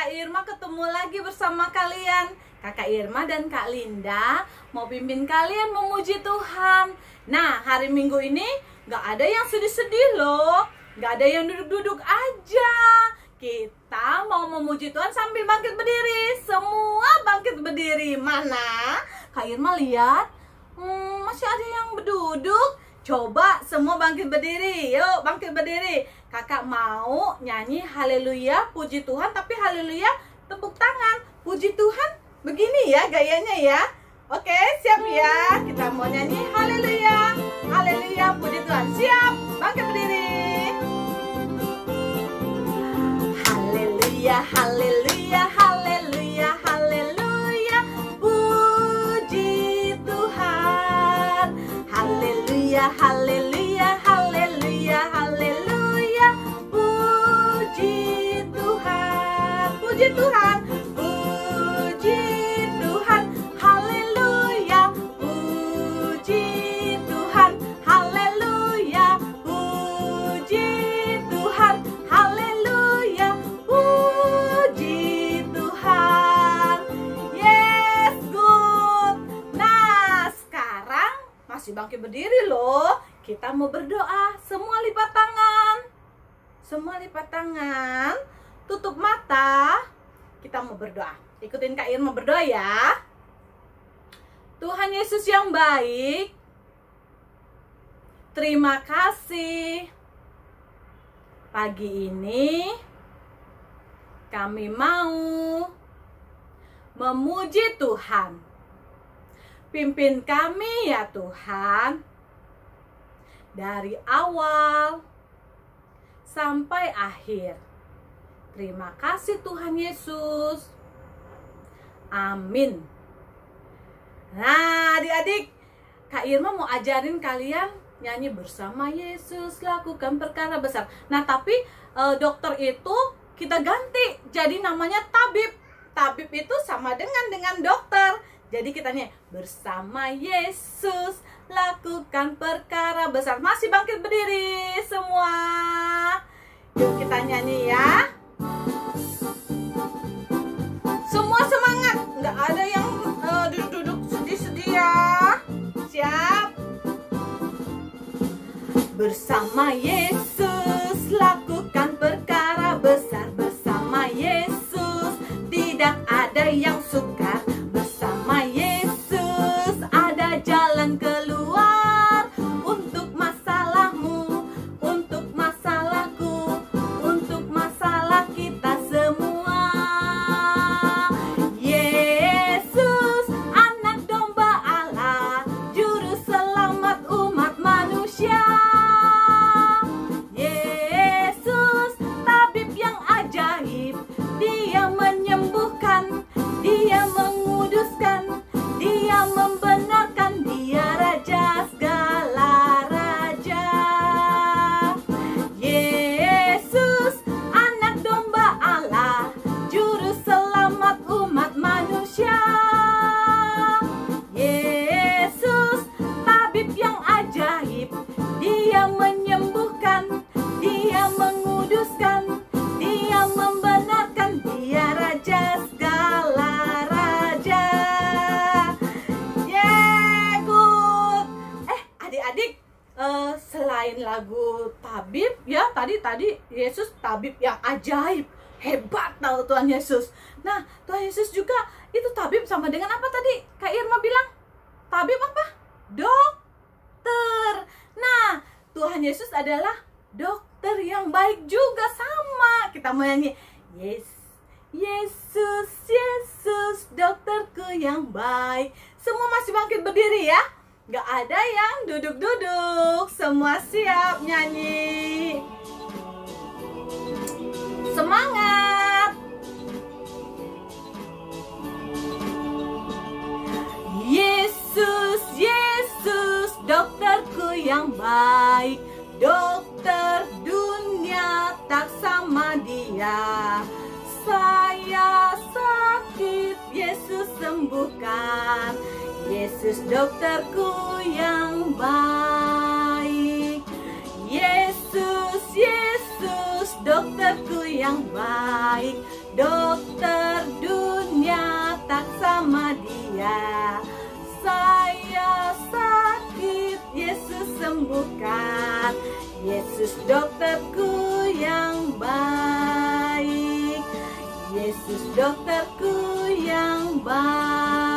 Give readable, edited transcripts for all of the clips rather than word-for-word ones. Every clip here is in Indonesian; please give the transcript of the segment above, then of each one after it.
Kak Irma ketemu lagi bersama kalian. Kakak Irma dan Kak Linda mau pimpin kalian memuji Tuhan. Nah, hari Minggu ini gak ada yang sedih-sedih loh. Gak ada yang duduk-duduk aja. Kita mau memuji Tuhan sambil bangkit berdiri. Semua bangkit berdiri. Mana? Kak Irma lihat, masih ada yang berduduk. Coba semua bangkit berdiri. Yuk bangkit berdiri. Kakak mau nyanyi haleluya puji Tuhan, tapi haleluya tepuk tangan. Puji Tuhan begini ya gayanya ya. Oke, siap ya. Kita mau nyanyi haleluya. Haleluya puji Tuhan. Siap? Bangkit berdiri. Haleluya, haleluya, haleluya, haleluya. Puji Tuhan. Haleluya, haleluya, haleluya, haleluya. Puji Tuhan. Puji Tuhan. Puji Tuhan. Haleluya. Puji Tuhan. Haleluya. Puji Tuhan. Haleluya. Puji Tuhan. Yes, good. Nah, sekarang masih bangkit berdiri loh. Kita mau berdoa. Semua lipat tangan. Semua lipat tangan. Tutup mata. Kita mau berdoa. Ikutin Kak Irma berdoa ya. Tuhan Yesus yang baik, terima kasih. Pagi ini kami mau memuji Tuhan. Pimpin kami ya Tuhan, dari awal sampai akhir. Terima kasih Tuhan Yesus. Amin. Nah, adik-adik, Kak Irma mau ajarin kalian nyanyi bersama Yesus lakukan perkara besar. Nah, tapi dokter itu kita ganti jadi namanya tabib. Tabib itu sama dengan dokter. Jadi kita nyanyi bersama Yesus lakukan perkara besar. Masih bangkit berdiri semua. Yuk kita nyanyi ya. Semua semangat. Nggak ada yang duduk-duduk sedih-sedih ya. Siap? Bersama Yesus lakukan perkara besar. Bersama Yesus tidak ada yang sukar. Bersama Yesus ada jalan keluar. Untuk masalahmu, untuk masalahku, untuk masalah kita semua. Yesus anak domba Allah, juru selamat umat manusia. Yesus tabib yang ajaib, dia menyembuhkan, dia menguduskan, dia membenarkan, dia raja segala raja. Yesus anak domba Allah, juru selamat umat manusia. Yesus tabib yang ajaib, dia menyembuhkan, dia menguduskan, dia membenarkan, dia raja segala raja. Yeah, good. Adik-adik, selain lagu tabib ya, tadi Yesus tabib yang ajaib. Hebat tahu Tuhan Yesus. Nah, Tuhan Yesus juga itu tabib sama dengan apa tadi? Kak Irma bilang tabib apa? Dokter. Nah, Tuhan Yesus adalah dokter yang baik juga sama. Kita mau nyanyi Yesus, Yesus, dokterku yang baik. Semua masih bangkit berdiri ya. Gak ada yang duduk-duduk. Semua siap nyanyi. Semangat. Yesus, Yesus, dokterku yang baik. Dokter dunia tak sama dia. Saya sakit, Yesus sembuhkan. Yesus dokterku yang baik. Yesus, Yesus dokterku yang baik, dokter sembuhkan. Yesus dokterku yang baik, Yesus dokterku yang baik.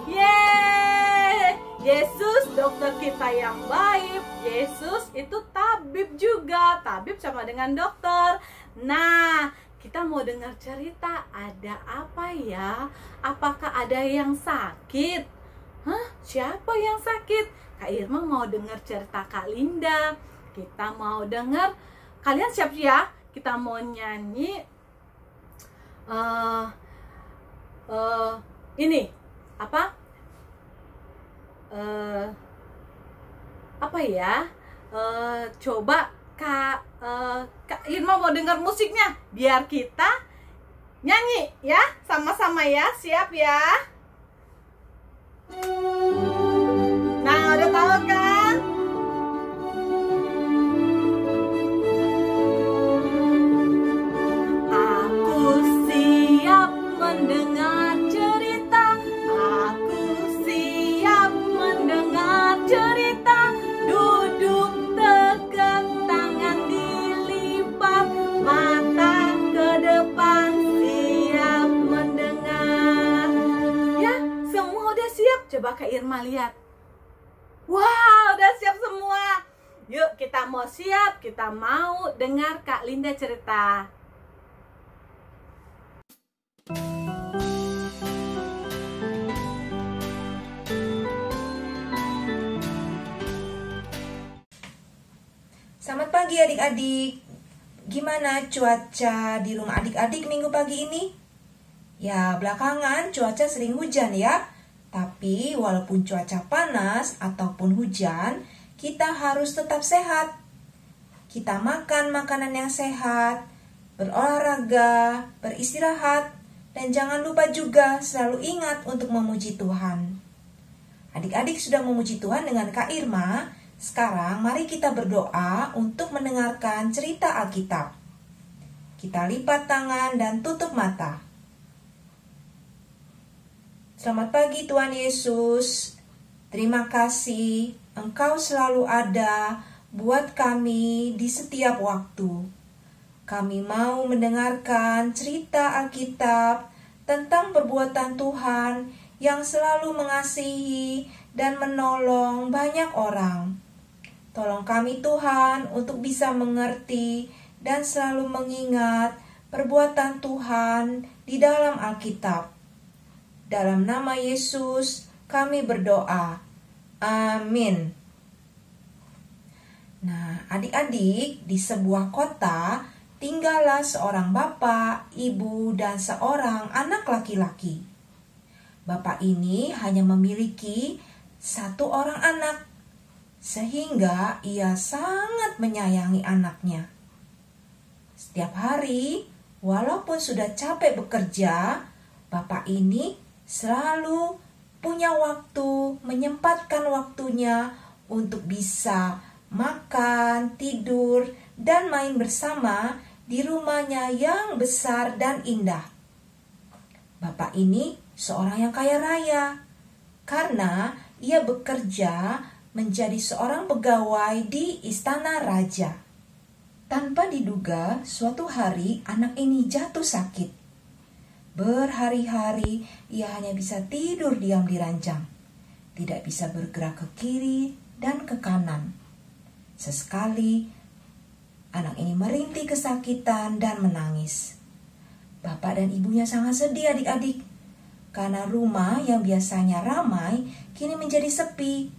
Yeay, Yesus dokter kita yang baik. Yesus itu tabib juga. Tabib sama dengan dokter. Nah, kita mau dengar cerita. Ada apa ya? Apakah ada yang sakit? Hah? Siapa yang sakit? Kak Irma mau dengar cerita Kak Linda. Kita mau dengar. Kalian siap ya? Kita mau nyanyi. Ini apa? Apa ya? Coba Kak Irma mau dengar musiknya. Biar kita nyanyi ya, sama-sama ya. Siap ya? Nah, udah tahu kan? Aku siap mendengar cerita. Aku siap mendengar cerita. Duduk tegak, tangan dilipat, mata ke depan, siap mendengar. Ya, semua udah siap. Coba Kak Irma lihat. Wow, udah siap semua. Yuk, kita mau siap. Kita mau dengar Kak Linda cerita. Selamat pagi adik-adik. Gimana cuaca di rumah adik-adik minggu pagi ini? Ya, belakangan cuaca sering hujan ya. Tapi walaupun cuaca panas ataupun hujan, kita harus tetap sehat. Kita makan makanan yang sehat, berolahraga, beristirahat, dan jangan lupa juga selalu ingat untuk memuji Tuhan. Adik-adik sudah memuji Tuhan dengan Kak Irma. Sekarang mari kita berdoa untuk mendengarkan cerita Alkitab. Kita lipat tangan dan tutup mata. Selamat pagi Tuhan Yesus. Terima kasih Engkau selalu ada buat kami di setiap waktu. Kami mau mendengarkan cerita Alkitab tentang perbuatan Tuhan yang selalu mengasihi dan menolong banyak orang. Tolong kami Tuhan untuk bisa mengerti dan selalu mengingat perbuatan Tuhan di dalam Alkitab. Dalam nama Yesus kami berdoa. Amin. Nah, adik-adik, di sebuah kota tinggallah seorang bapak, ibu, dan seorang anak laki-laki. Bapak ini hanya memiliki satu orang anak, sehingga ia sangat menyayangi anaknya. Setiap hari, walaupun sudah capek bekerja, bapak ini selalu punya waktu, menyempatkan waktunya untuk bisa makan, tidur, dan main bersama di rumahnya yang besar dan indah. Bapak ini seorang yang kaya raya karena ia bekerja menjadi seorang pegawai di istana raja. Tanpa diduga, suatu hari anak ini jatuh sakit. Berhari-hari ia hanya bisa tidur diam di ranjang, tidak bisa bergerak ke kiri dan ke kanan. Sesekali anak ini merintih kesakitan dan menangis. Bapak dan ibunya sangat sedih adik-adik, karena rumah yang biasanya ramai kini menjadi sepi.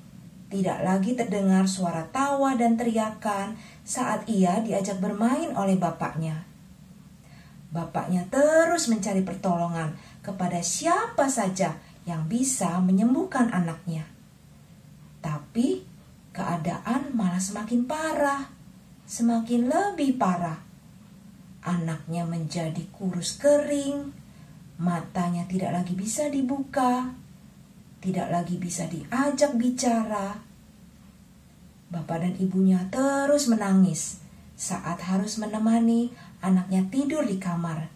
Tidak lagi terdengar suara tawa dan teriakan saat ia diajak bermain oleh bapaknya. Bapaknya terus mencari pertolongan kepada siapa saja yang bisa menyembuhkan anaknya. Tapi keadaan malah semakin parah, semakin lebih parah. Anaknya menjadi kurus kering, matanya tidak lagi bisa dibuka, tidak lagi bisa diajak bicara. Bapak dan ibunya terus menangis saat harus menemani anaknya tidur di kamar,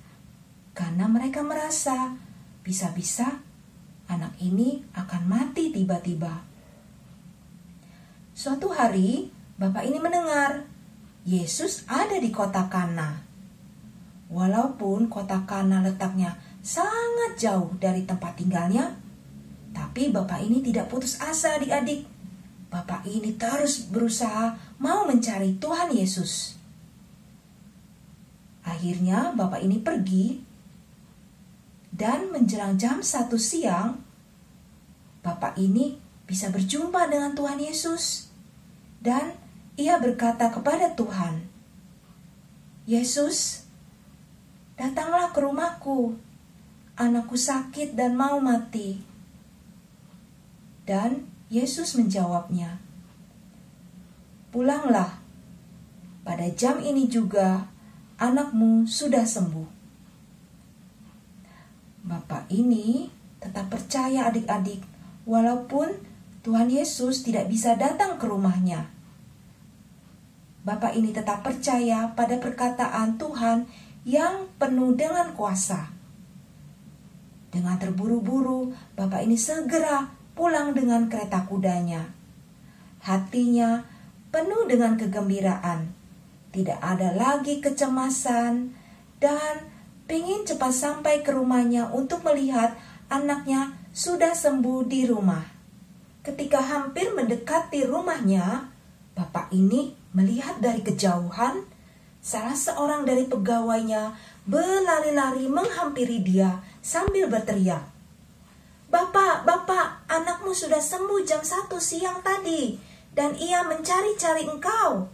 karena mereka merasa bisa-bisa anak ini akan mati tiba-tiba. Suatu hari, bapak ini mendengar Yesus ada di kota Kana. Walaupun kota Kana letaknya sangat jauh dari tempat tinggalnya, tapi bapak ini tidak putus asa, adik-adik. Bapak ini terus berusaha mau mencari Tuhan Yesus. Akhirnya bapak ini pergi, dan menjelang jam 1 siang, bapak ini bisa berjumpa dengan Tuhan Yesus. Dan ia berkata kepada Tuhan, "Yesus, datanglah ke rumahku. Anakku sakit dan mau mati." Dan Yesus menjawabnya, "Pulanglah. Pada jam ini juga anakmu sudah sembuh." Bapak ini tetap percaya, adik-adik, walaupun Tuhan Yesus tidak bisa datang ke rumahnya. Bapak ini tetap percaya pada perkataan Tuhan yang penuh dengan kuasa. Dengan terburu-buru, bapak ini segera pulang dengan kereta kudanya. Hatinya penuh dengan kegembiraan. Tidak ada lagi kecemasan dan ingin cepat sampai ke rumahnya untuk melihat anaknya sudah sembuh di rumah. Ketika hampir mendekati rumahnya, bapak ini melihat dari kejauhan salah seorang dari pegawainya berlari-lari menghampiri dia sambil berteriak, "Bapak, bapak, anakmu sudah sembuh jam 1 siang tadi dan ia mencari-cari engkau."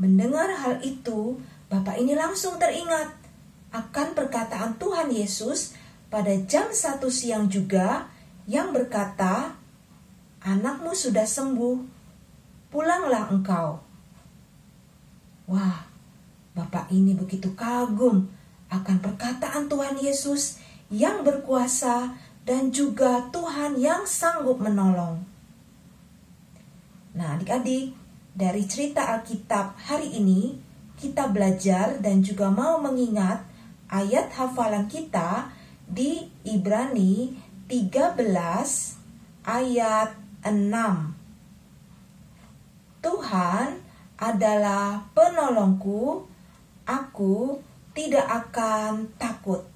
Mendengar hal itu, bapak ini langsung teringat akan perkataan Tuhan Yesus pada jam 1 siang juga yang berkata, "Anakmu sudah sembuh, pulanglah engkau." Wah, bapak ini begitu kagum akan perkataan Tuhan Yesus yang berkuasa dan juga Tuhan yang sanggup menolong. Nah, adik-adik, dari cerita Alkitab hari ini, kita belajar dan juga mau mengingat ayat hafalan kita di Ibrani 13 ayat 6. "Tuhan adalah penolongku, aku tidak akan takut."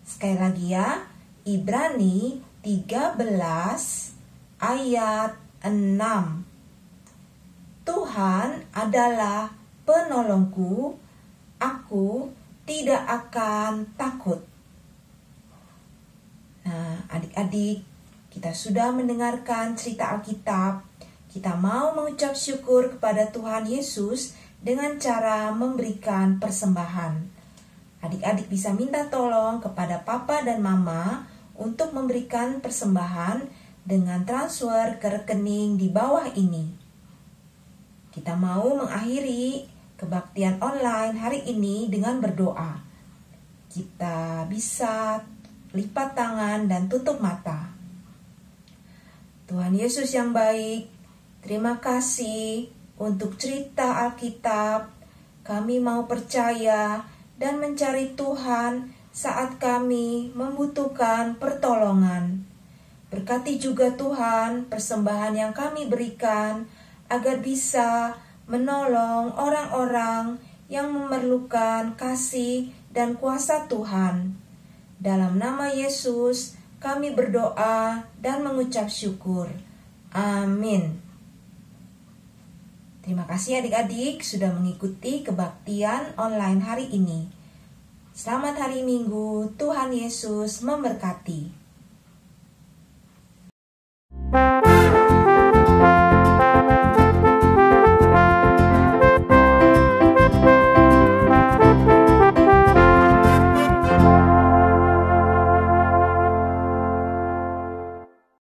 Sekali lagi ya, Ibrani 13 ayat 6. "Tuhan adalah penolongku, aku tidak akan takut." Nah, adik-adik, kita sudah mendengarkan cerita Alkitab. Kita mau mengucap syukur kepada Tuhan Yesus dengan cara memberikan persembahan. Adik-adik bisa minta tolong kepada papa dan mama untuk memberikan persembahan dengan transfer ke rekening di bawah ini. Kita mau mengakhiri kebaktian online hari ini dengan berdoa. Kita bisa lipat tangan dan tutup mata. Tuhan Yesus yang baik, terima kasih untuk cerita Alkitab. Kami mau percaya dan mencari Tuhan saat kami membutuhkan pertolongan. Berkati juga Tuhan persembahan yang kami berikan agar bisa menolong orang-orang yang memerlukan kasih dan kuasa Tuhan. Dalam nama Yesus kami berdoa dan mengucap syukur. Amin. Terima kasih adik-adik sudah mengikuti kebaktian online hari ini. Selamat hari Minggu, Tuhan Yesus memberkati.